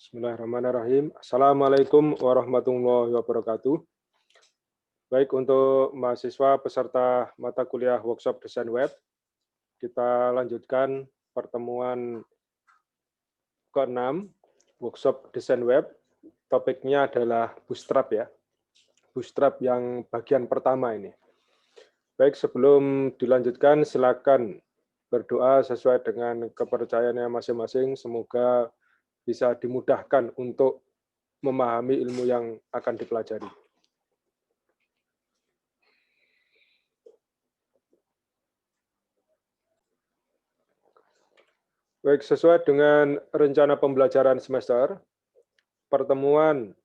Bismillahirrahmanirrahim. Assalamualaikum warahmatullahi wabarakatuh. Baik, untuk mahasiswa peserta mata kuliah workshop desain web, kita lanjutkan pertemuan ke-6 workshop desain web. Topiknya adalah Bootstrap ya. Bootstrap yang bagian pertama ini. Baik, sebelum dilanjutkan silakan berdoa sesuai dengan kepercayaannya masing-masing. Semoga bisa dimudahkan untuk memahami ilmu yang akan dipelajari. Baik, sesuai dengan rencana pembelajaran semester, pertemuan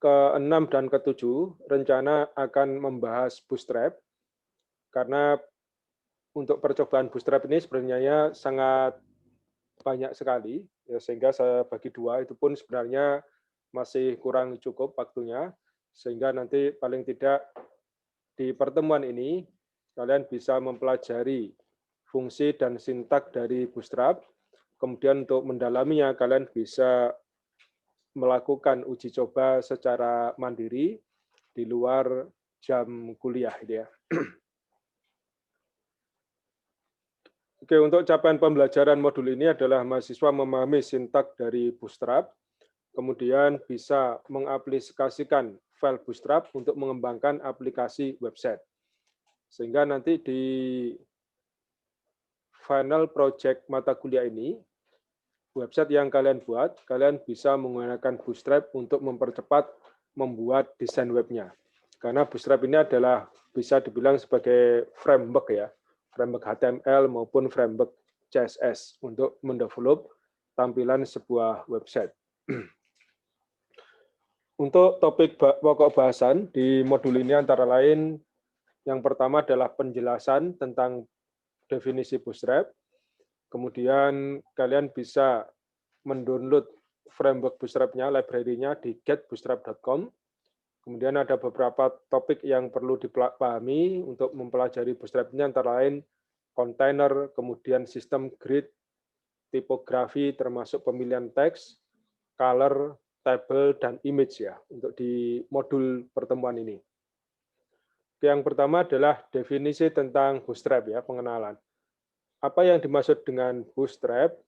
ke-6 dan ke-7 rencana akan membahas Bootstrap, karena untuk percobaan Bootstrap ini sebenarnya sangat banyak sekali, ya, sehingga saya bagi dua, itu pun sebenarnya masih kurang cukup waktunya, sehingga nanti paling tidak di pertemuan ini kalian bisa mempelajari fungsi dan sintak dari Bootstrap. Kemudian untuk mendalaminya kalian bisa melakukan uji coba secara mandiri di luar jam kuliah ya. Oke, untuk capaian pembelajaran modul ini adalah mahasiswa memahami sintak dari Bootstrap, kemudian bisa mengaplikasikan file Bootstrap untuk mengembangkan aplikasi website. Sehingga nanti di final project mata kuliah ini, website yang kalian buat, kalian bisa menggunakan Bootstrap untuk mempercepat membuat desain webnya. Karena Bootstrap ini adalah bisa dibilang sebagai framework ya, framework HTML maupun framework CSS untuk mendevelop tampilan sebuah website. Untuk topik pokok bahasan di modul ini antara lain, yang pertama adalah penjelasan tentang definisi Bootstrap. Kemudian kalian bisa mendownload framework Bootstrap-nya, library-nya di getbootstrap.com. Kemudian ada beberapa topik yang perlu dipahami untuk mempelajari Bootstrap ini antara lain kontainer, kemudian sistem grid, tipografi termasuk pemilihan teks, color, table, dan image ya untuk di modul pertemuan ini. Yang pertama adalah definisi tentang Bootstrap ya, pengenalan. Apa yang dimaksud dengan Bootstrap?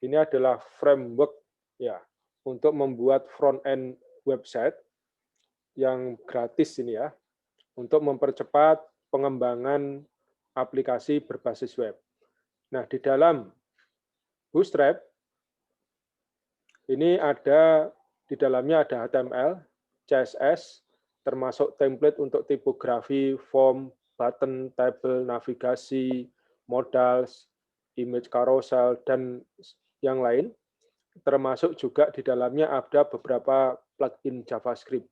Ini adalah framework ya untuk membuat front end website yang gratis ini ya untuk mempercepat pengembangan aplikasi berbasis web. Nah, di dalam Bootstrap ini di dalamnya ada HTML, CSS, termasuk template untuk tipografi, form, button, table, navigasi, modals, image carousel, dan yang lain. Termasuk juga di dalamnya ada beberapa plugin JavaScript.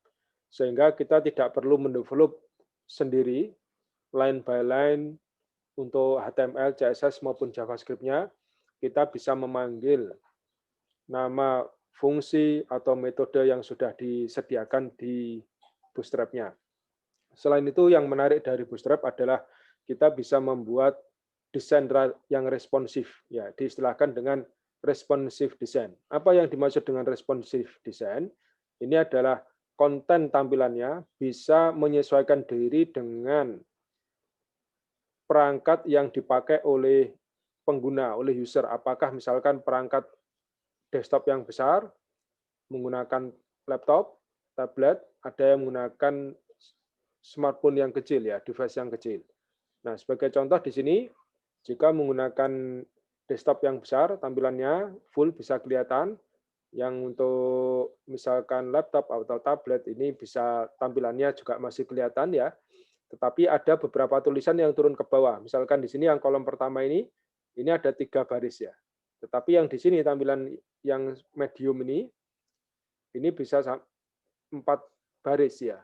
Sehingga kita tidak perlu mendevelop sendiri, line by line, untuk HTML, CSS, maupun JavaScript-nya. Kita bisa memanggil nama fungsi atau metode yang sudah disediakan di Bootstrap-nya. Selain itu, yang menarik dari Bootstrap adalah kita bisa membuat desain yang responsif, ya, diistilahkan dengan responsive design. Apa yang dimaksud dengan responsive design? Ini adalah konten tampilannya bisa menyesuaikan diri dengan perangkat yang dipakai oleh pengguna, oleh user. Apakah misalkan perangkat desktop yang besar, menggunakan laptop, tablet, ada yang menggunakan smartphone yang kecil ya, device yang kecil. Nah, sebagai contoh di sini, jika menggunakan desktop yang besar, tampilannya full bisa kelihatan. Yang untuk misalkan laptop atau tablet ini bisa tampilannya juga masih kelihatan ya. Tetapi ada beberapa tulisan yang turun ke bawah. Misalkan di sini yang kolom pertama ini ada 3 baris ya. Tetapi yang di sini tampilan yang medium ini bisa 4 baris ya.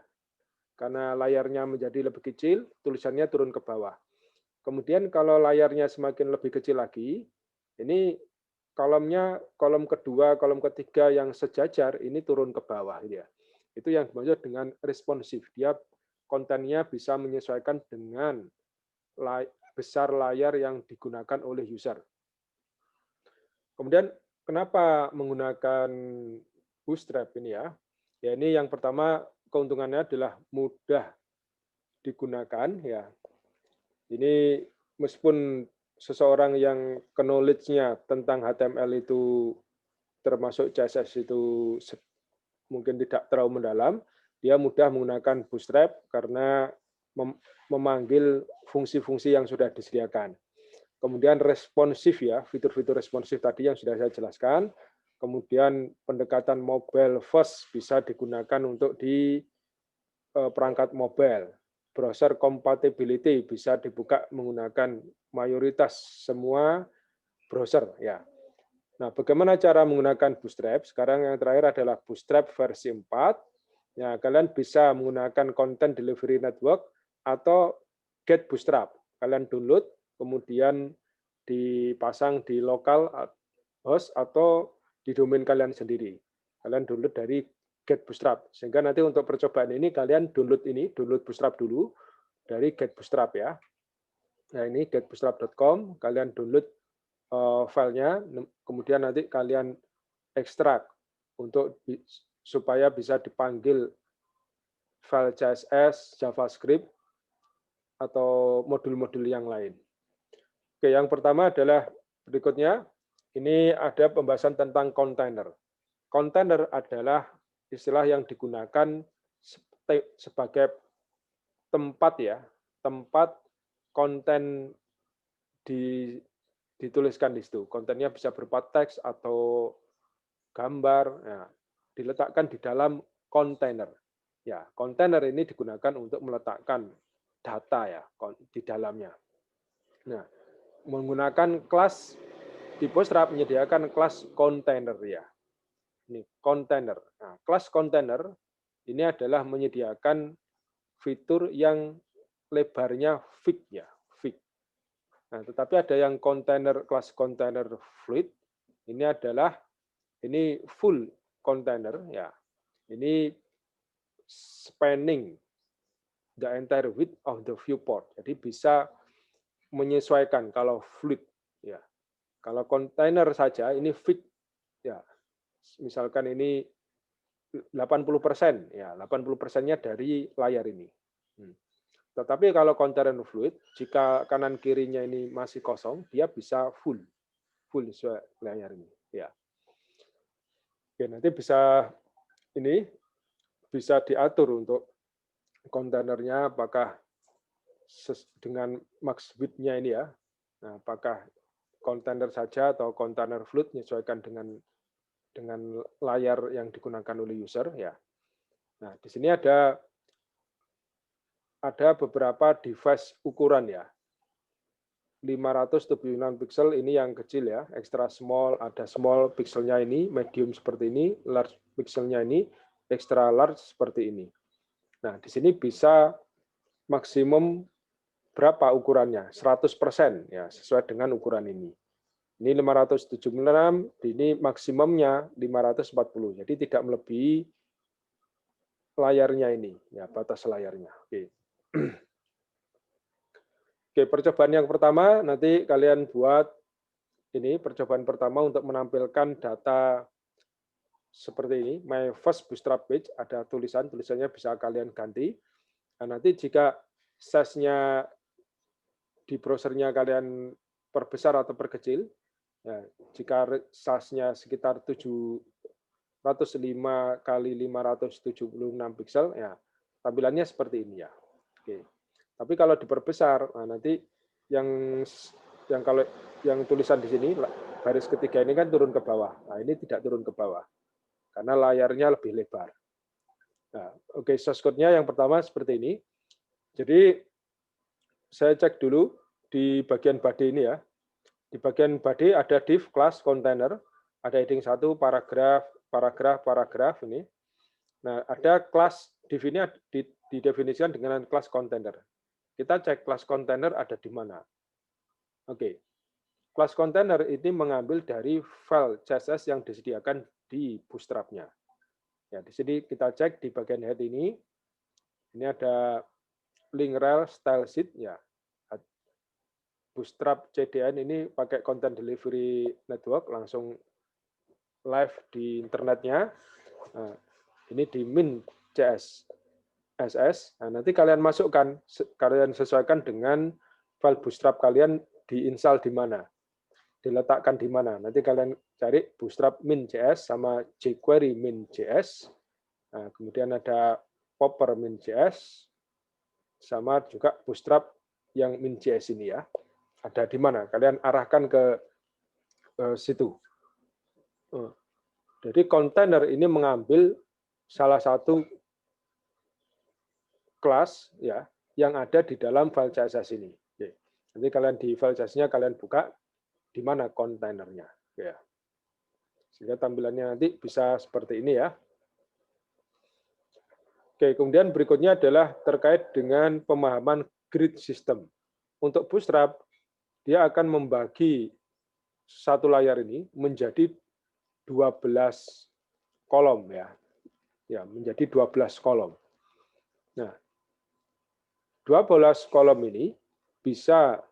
Karena layarnya menjadi lebih kecil, tulisannya turun ke bawah. Kemudian kalau layarnya semakin lebih kecil lagi, ini kolom kedua, kolom ketiga yang sejajar ini turun ke bawah ya. Itu yang dimaksud dengan responsif. Dia kontennya bisa menyesuaikan dengan besar layar yang digunakan oleh user. Kemudian kenapa menggunakan Bootstrap ini ya. Ya ini yang pertama keuntungannya adalah mudah digunakan ya. Ini meskipun seseorang yang knowledge-nya tentang HTML itu termasuk CSS itu mungkin tidak terlalu mendalam, dia mudah menggunakan Bootstrap karena memanggil fungsi-fungsi yang sudah disediakan. Kemudian responsif ya, fitur-fitur responsif tadi yang sudah saya jelaskan. Kemudian pendekatan mobile first bisa digunakan untuk di perangkat mobile. Browser compatibility bisa dibuka menggunakan mayoritas semua browser ya. Nah, bagaimana cara menggunakan Bootstrap? Sekarang yang terakhir adalah Bootstrap versi 4. Ya, kalian bisa menggunakan Content Delivery Network atau Get Bootstrap. Kalian download, kemudian dipasang di lokal host atau di domain kalian sendiri. Kalian download dari Get Bootstrap. Sehingga nanti untuk percobaan ini kalian download Bootstrap dulu dari Get Bootstrap ya. Nah, ini getbootstrap.com, kalian download filenya, kemudian nanti kalian ekstrak untuk supaya bisa dipanggil file CSS, JavaScript, atau modul-modul yang lain. Oke, yang pertama adalah berikutnya, ini ada pembahasan tentang kontainer. Kontainer adalah istilah yang digunakan sebagai tempat ya, tempat konten dituliskan di situ. Kontennya bisa berupa teks atau gambar, ya, diletakkan di dalam kontainer. Ya, kontainer ini digunakan untuk meletakkan data ya di dalamnya. Nah, menggunakan kelas di Bootstrap menyediakan kelas kontainer ya. Ini kontainer. Nah, kelas kontainer ini adalah menyediakan fitur yang lebarnya fix ya, fix. Nah, tetapi ada yang kontainer kelas kontainer fluid. Ini adalah full container ya. Ini spanning the entire width of the viewport. Jadi bisa menyesuaikan kalau fluid ya. Kalau kontainer saja ini fix ya. Misalkan ini 80% ya, 80%-nya dari layar ini. Tetapi kalau kontainer fluid, jika kanan kirinya ini masih kosong, dia bisa full sesuai layar ini. Ya. Oke, nanti bisa diatur untuk kontainernya apakah dengan max width-nya ini ya. Nah, apakah kontainer saja atau kontainer fluid menyesuaikan dengan layar yang digunakan oleh user ya. Nah, di sini ada beberapa device ukuran ya. 576 pixel ini yang kecil ya, extra small, ada small pixelnya ini, medium seperti ini, large pixelnya ini, extra large seperti ini. Nah, di sini bisa maksimum berapa ukurannya? 100% ya, sesuai dengan ukuran ini. Ini 576, ini maksimumnya 540. Jadi tidak melebihi layarnya ini, ya batas layarnya. Oke. Oke, percobaan yang pertama nanti kalian buat ini percobaan pertama untuk menampilkan data seperti ini, my first bootstrap page, ada tulisannya bisa kalian ganti. Nah, nanti jika size-nya di browsernya kalian perbesar atau perkecil, ya, jika size-nya sekitar 705 kali 576 pixel, ya tampilannya seperti ini ya. Oke. Tapi kalau diperbesar, nah nanti yang kalau yang tulisan di sini baris ketiga ini kan turun ke bawah. Nah, ini tidak turun ke bawah karena layarnya lebih lebar. Nah, oke, source code-nya yang pertama seperti ini. Jadi saya cek dulu di bagian body ini ya. Di bagian body ada div class container, ada heading 1 paragraf ini. Nah, ada kelas div ini didefinisikan dengan kelas container. Kita cek kelas container ada di mana. Oke. Kelas container ini mengambil dari file CSS yang disediakan di Bootstrap-nya. Ya, di sini kita cek di bagian head ini. Ini ada link rel style sheet ya. Bootstrap CDN ini pakai Content Delivery Network langsung live di internetnya. Nah, ini di min.js SS. Nah, nanti kalian masukkan, kalian sesuaikan dengan file Bootstrap kalian diinstal di mana, diletakkan di mana. Nanti kalian cari Bootstrap min.js sama jQuery min.js. Nah, kemudian ada Popper min.js sama juga Bootstrap yang min.js ini ya. Ada di mana? Kalian arahkan ke situ. Jadi kontainer ini mengambil salah satu kelas ya yang ada di dalam file CSS ini. Oke. Nanti kalian di file CSS-nya kalian buka di mana kontainernya. Ya. Sehingga tampilannya nanti bisa seperti ini ya. Oke, kemudian berikutnya adalah terkait dengan pemahaman grid system. Untuk Bootstrap, dia akan membagi satu layar ini menjadi 12 kolom ya. Ya, menjadi 12 kolom. Nah, 12 kolom ini bisa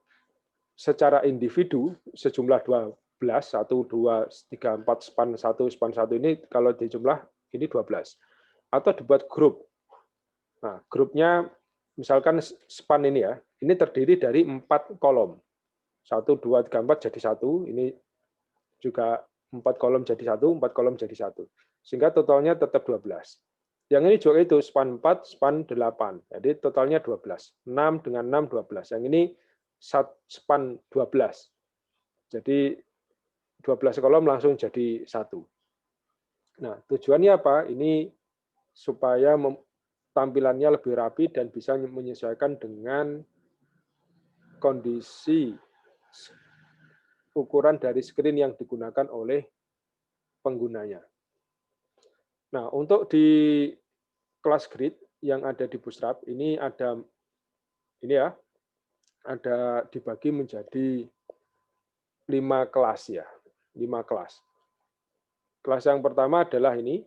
secara individu sejumlah 12, 1, 2, 3, 4, span 1 ini kalau dijumlah ini 12. Atau dibuat grup. Nah, grupnya misalkan span ini ya, ini terdiri dari 4 kolom. 1, 2, 3, 4 jadi 1, ini juga 4 kolom jadi 1, 4 kolom jadi 1. Sehingga totalnya tetap 12. Yang ini juga itu, span 4, span 8. Jadi totalnya 12. 6 dengan 6, 12. Yang ini span 12. Jadi 12 kolom langsung jadi 1. Nah, tujuannya apa? Ini supaya tampilannya lebih rapi dan bisa menyesuaikan dengan kondisi ukuran dari screen yang digunakan oleh penggunanya. Nah, untuk di kelas grid yang ada di Bootstrap ini ada ini ya, ada dibagi menjadi 5 kelas ya, 5 kelas. Kelas yang pertama adalah ini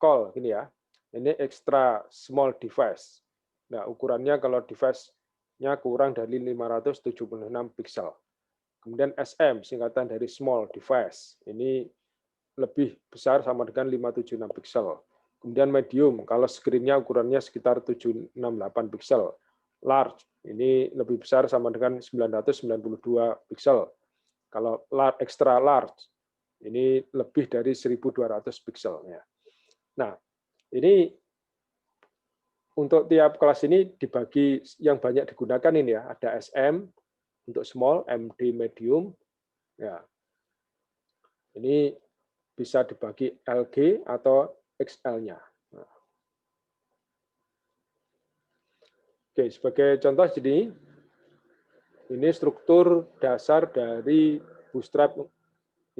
call ini ya. Ini extra small device. Nah, ukurannya kalau device-nya kurang dari 576 pixel. Kemudian SM singkatan dari small device. Ini lebih besar sama dengan 576 pixel. Kemudian medium kalau screen-nya ukurannya sekitar 768 pixel. Large ini lebih besar sama dengan 992 pixel. Kalau extra large ini lebih dari 1200 pixel ya. Nah, ini untuk tiap kelas ini dibagi yang banyak digunakan ini ya, ada SM untuk small, MD medium ya. Ini bisa dibagi LG atau XL-nya. Nah. Oke, sebagai contoh jadi ini struktur dasar dari Bootstrap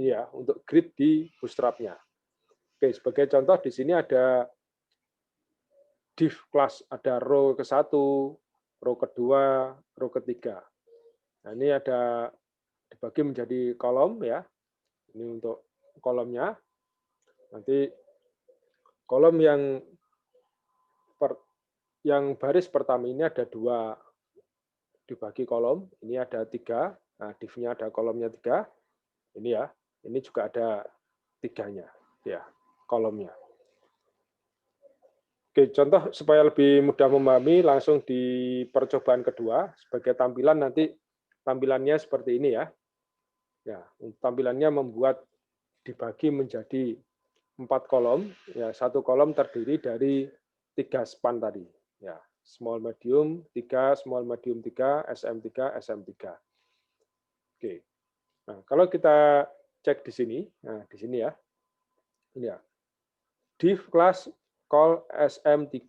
ya, untuk grid di Bootstrap-nya. Oke, sebagai contoh di sini ada div class, ada row ke-1, row kedua, row ketiga. Nah, ini ada dibagi menjadi kolom ya. Ini untuk kolomnya. Nanti kolom yang baris pertama ini ada 2 dibagi kolom. Ini ada 3. Nah, div-nya ada kolomnya 3. Ini ya. Ini juga ada 3-nya ya, kolomnya. Oke, contoh supaya lebih mudah memahami langsung di percobaan kedua sebagai tampilan nanti tampilannya seperti ini ya. Ya, tampilannya membuat dibagi menjadi 4 kolom. Ya, 1 kolom terdiri dari 3 span tadi. Ya, small medium 3, small medium 3, SM3, SM3. Oke. Nah, kalau kita cek di sini, nah di sini ya. Ini ya. Div class call SM3.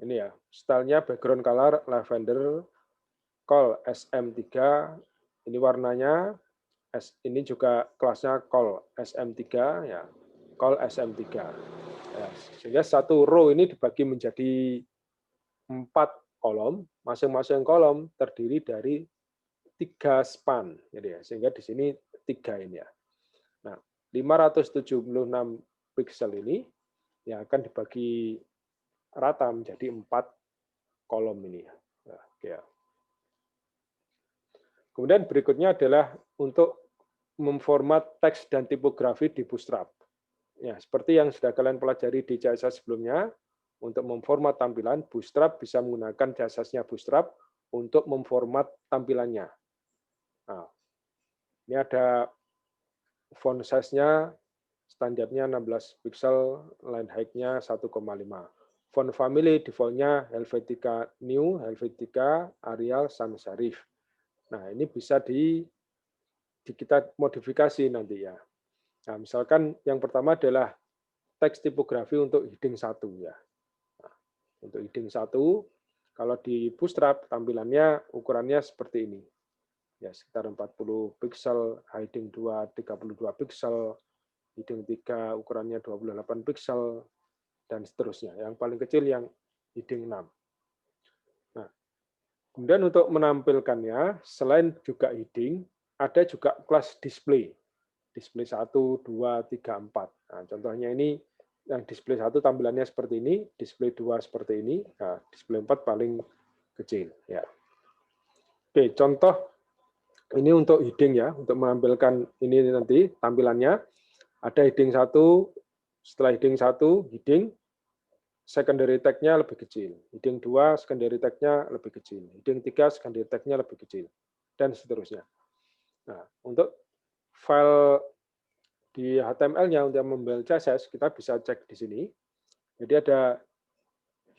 Ini ya, stylenya background color lavender, call SM3, ini warnanya, ini juga kelasnya call SM3, ya, call SM3. Ya, sehingga satu row ini dibagi menjadi 4 kolom, masing-masing kolom terdiri dari 3 span, jadi ya, sehingga di sini 3 ini ya. Nah, 576 pixel ini yang akan dibagi rata menjadi 4 kolom ini. Nah, ya. Kemudian berikutnya adalah untuk memformat teks dan tipografi di Bootstrap. Ya, seperti yang sudah kalian pelajari di CSS sebelumnya, untuk memformat tampilan, Bootstrap bisa menggunakan CSS-nya Bootstrap untuk memformat tampilannya. Nah, ini ada font size-nya, standarnya 16 pixel, line height-nya 1,5. Font family default-nya Helvetica New, Helvetica, Arial, Sans serif. Nah, ini bisa kita modifikasi nanti ya. Nah, misalkan yang pertama adalah teks tipografi untuk heading 1 ya. Nah, untuk heading 1, kalau di Bootstrap tampilannya ukurannya seperti ini. Ya, sekitar 40 pixel, heading 2 32 pixel, heading 3 ukurannya 28 pixel, dan seterusnya. Yang paling kecil yang heading 6. Nah, kemudian untuk menampilkannya, selain juga heading, ada juga kelas display. Display 1, 2, 3, 4. Nah, contohnya ini, yang display 1 tampilannya seperti ini, display 2 seperti ini, nah, display 4 paling kecil. Ya. Oke, contoh ini untuk heading ya, untuk menampilkan ini nanti tampilannya. Ada heading 1, setelah heading 1, heading, secondary tag-nya lebih kecil. Heading 2, secondary tag-nya lebih kecil. Heading 3, secondary tag-nya lebih kecil. Dan seterusnya. Nah, untuk file di HTML-nya untuk membaca CSS, kita bisa cek di sini. Jadi ada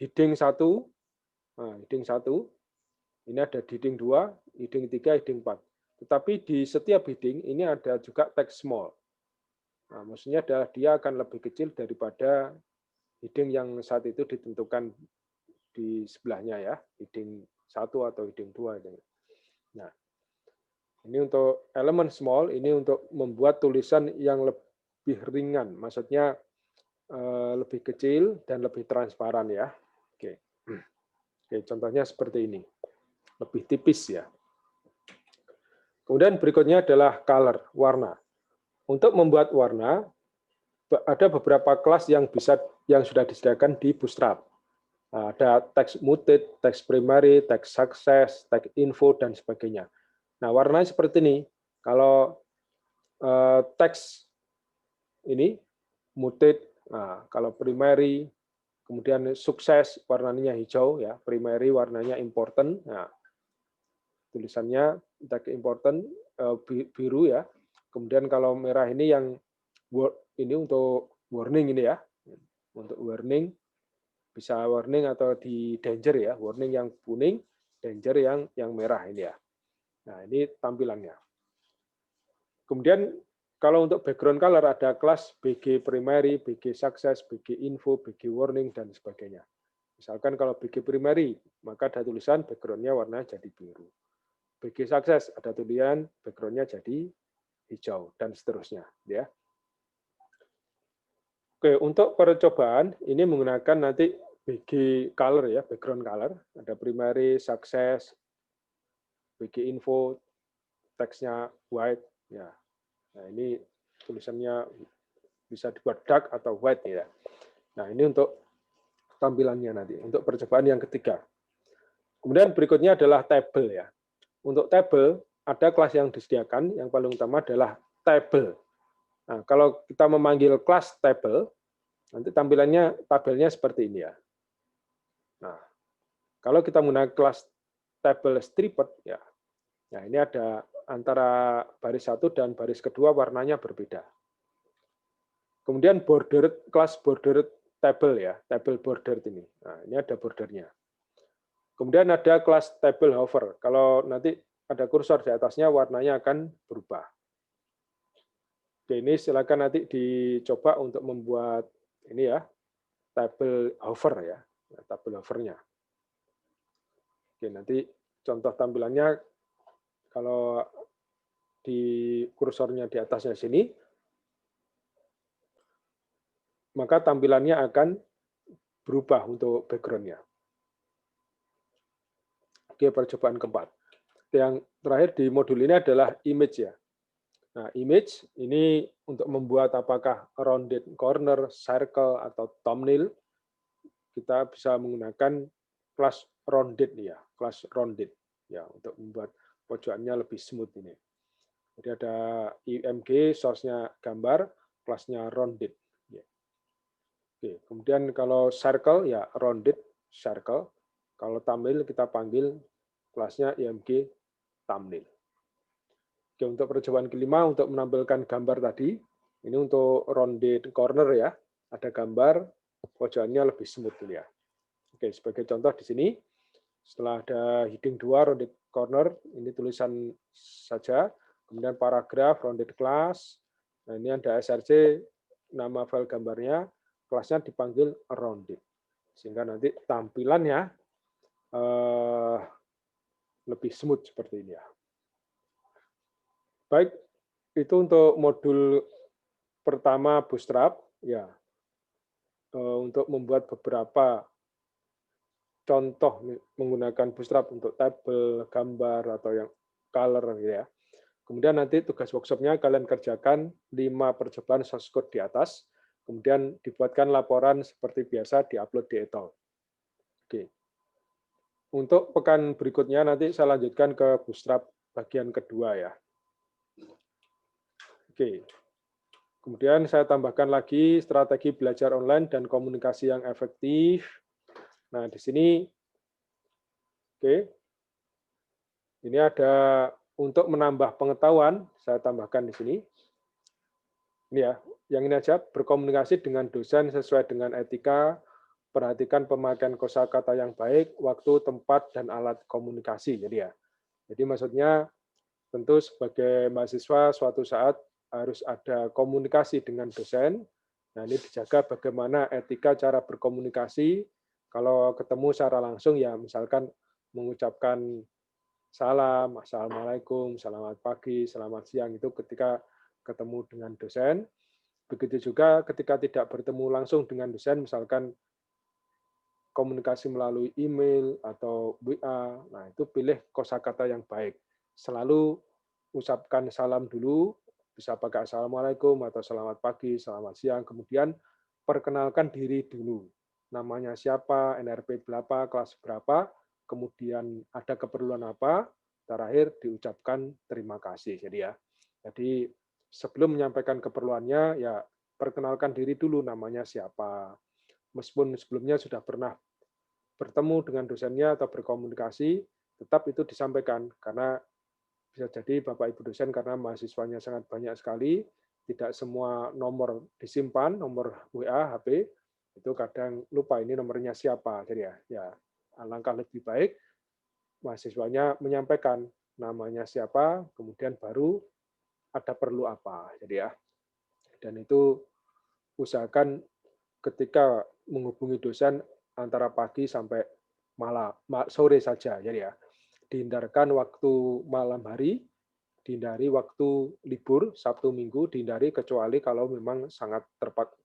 heading 1, nah, heading 1, ini ada heading 2, heading 3, heading 4. Tetapi di setiap heading ini ada juga teks small. Nah, maksudnya adalah dia akan lebih kecil daripada heading yang saat itu ditentukan di sebelahnya ya, heading 1 atau heading 2. Nah, ini untuk elemen small, ini untuk membuat tulisan yang lebih ringan, maksudnya lebih kecil dan lebih transparan ya. Oke. Oke, contohnya seperti ini. Lebih tipis ya. Kemudian berikutnya adalah color, warna. Untuk membuat warna, ada beberapa kelas yang sudah disediakan di Bootstrap. Nah, ada text muted, text primary, text success, text info, dan sebagainya. Nah, warnanya seperti ini. Kalau teks ini muted, nah, kalau primary, kemudian sukses warnanya hijau ya, primary warnanya important. Nah, tulisannya tag important biru ya. Kemudian kalau merah ini yang ini untuk warning ini ya. Untuk warning bisa warning atau di danger ya, warning yang kuning, danger yang merah ini ya. Nah, ini tampilannya. Kemudian kalau untuk background color ada kelas BG primary, BG success, BG info, BG warning, dan sebagainya. Misalkan kalau BG primary, maka ada tulisan background-nya warna jadi biru. BG success ada tulisan background-nya jadi hijau, dan seterusnya. Ya. Oke, untuk percobaan ini menggunakan nanti BG color ya, background color. Ada primary, success, BG info, teksnya white. Ya. Nah, ini tulisannya bisa dibuat dark atau white ya. Nah, ini untuk tampilannya nanti, untuk percobaan yang ketiga. Kemudian berikutnya adalah table ya. Untuk table, ada kelas yang disediakan, yang paling utama adalah table. Nah, kalau kita memanggil kelas table, nanti tampilannya tabelnya seperti ini ya. Nah, kalau kita menggunakan kelas table stripped ya. Nah, ini ada antara baris 1 dan baris kedua warnanya berbeda. Kemudian border, kelas border table ya, table border ini. Nah, ini ada bordernya. Kemudian ada kelas table hover. Kalau nanti ada kursor di atasnya, warnanya akan berubah. Oke, ini silakan nanti dicoba untuk membuat ini ya, table hover ya, table hovernya. Oke, nanti contoh tampilannya kalau di kursornya di atasnya sini, maka tampilannya akan berubah untuk background-nya. Oke, percobaan keempat. Yang terakhir di modul ini adalah image ya. Nah, image ini untuk membuat apakah rounded corner, circle, atau thumbnail, kita bisa menggunakan kelas rounded ya, kelas rounded ya untuk membuat pojokannya lebih smooth ini. Jadi ada img, source-nya gambar, kelasnya rounded. Ya. Oke, kemudian kalau circle ya rounded circle. Kalau thumbnail kita panggil kelasnya IMG thumbnail. Oke, untuk percobaan kelima untuk menampilkan gambar tadi, ini untuk rounded corner ya. Ada gambar, pojokannya lebih smooth ya. Oke, sebagai contoh di sini, setelah ada heading 2 rounded corner, ini tulisan saja, kemudian paragraf rounded class. Nah, ini ada src, nama file gambarnya, kelasnya dipanggil rounded. Sehingga nanti tampilannya lebih smooth seperti ini ya. Baik, itu untuk modul pertama Bootstrap ya. Untuk membuat beberapa contoh menggunakan Bootstrap untuk tabel, gambar atau yang color gitu ya. Kemudian nanti tugas workshopnya kalian kerjakan 5 percobaan source code di atas, kemudian dibuatkan laporan seperti biasa diupload di Etol. Oke. Untuk pekan berikutnya nanti saya lanjutkan ke Bootstrap bagian kedua ya. Oke. Kemudian saya tambahkan lagi strategi belajar online dan komunikasi yang efektif. Nah, di sini oke. Ini ada untuk menambah pengetahuan, saya tambahkan di sini. Ini ya, yang ini aja, berkomunikasi dengan dosen sesuai dengan etika, perhatikan pemakaian kosakata yang baik, waktu, tempat, dan alat komunikasi. Jadi maksudnya tentu sebagai mahasiswa suatu saat harus ada komunikasi dengan dosen. Nah, ini dijaga bagaimana etika cara berkomunikasi. Kalau ketemu secara langsung ya misalkan mengucapkan salam, assalamualaikum, selamat pagi, selamat siang itu ketika ketemu dengan dosen. Begitu juga ketika tidak bertemu langsung dengan dosen, misalkan komunikasi melalui email atau WA, nah itu pilih kosakata yang baik. Selalu ucapkan salam dulu, bisa pakai assalamualaikum atau selamat pagi, selamat siang, kemudian perkenalkan diri dulu. Namanya siapa, NRP berapa, kelas berapa, kemudian ada keperluan apa, terakhir diucapkan terima kasih. Jadi sebelum menyampaikan keperluannya, ya perkenalkan diri dulu namanya siapa. Meskipun sebelumnya sudah pernah bertemu dengan dosennya atau berkomunikasi, tetap itu disampaikan. Karena bisa jadi Bapak Ibu dosen karena mahasiswanya sangat banyak sekali, tidak semua nomor disimpan, nomor WA, HP, itu kadang lupa ini nomornya siapa. Jadi ya alangkah lebih baik mahasiswanya menyampaikan namanya siapa, kemudian baru ada perlu apa. Dan itu usahakan ketika menghubungi dosen antara pagi sampai malam, sore saja. Dihindarkan waktu malam hari, dihindari waktu libur Sabtu Minggu, dihindari kecuali kalau memang sangat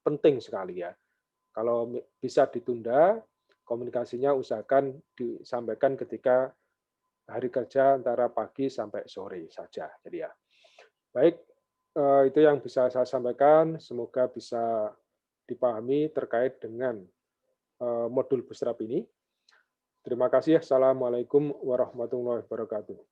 penting sekali ya. Kalau bisa ditunda, komunikasinya usahakan disampaikan ketika hari kerja antara pagi sampai sore saja. Baik, itu yang bisa saya sampaikan. Semoga bisa dipahami terkait dengan modul Bootstrap ini. Terima kasih. Assalamualaikum warahmatullahi wabarakatuh.